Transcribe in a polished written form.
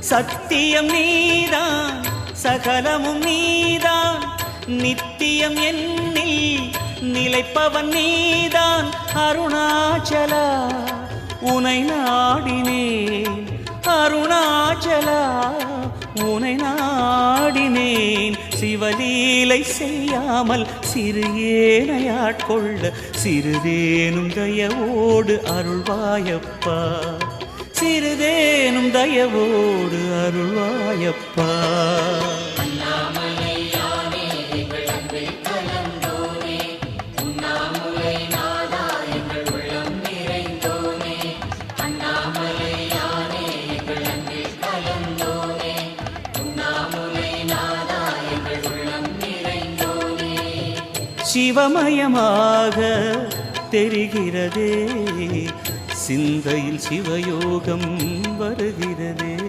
சத்தியம் நீதான் சகலமும் நீதான் நித்தியம் என்னில் நிலைப்பவன் நீதான் அருணாச்சலா உனை நாடினேன் அருணாச்சலா உனை நாடினேன் சிவலீலை செய்யாமல் சிறு ஏனையாட்கொள்ள சிறிதேனும் தயவோடு அருள்வாயப்பா சிறிதேனும் தயவோடு அருள்வாயப்பா சிவமயமாக தெரிகிறதே சிந்தையில் சிவயோகம் வருகிறதே.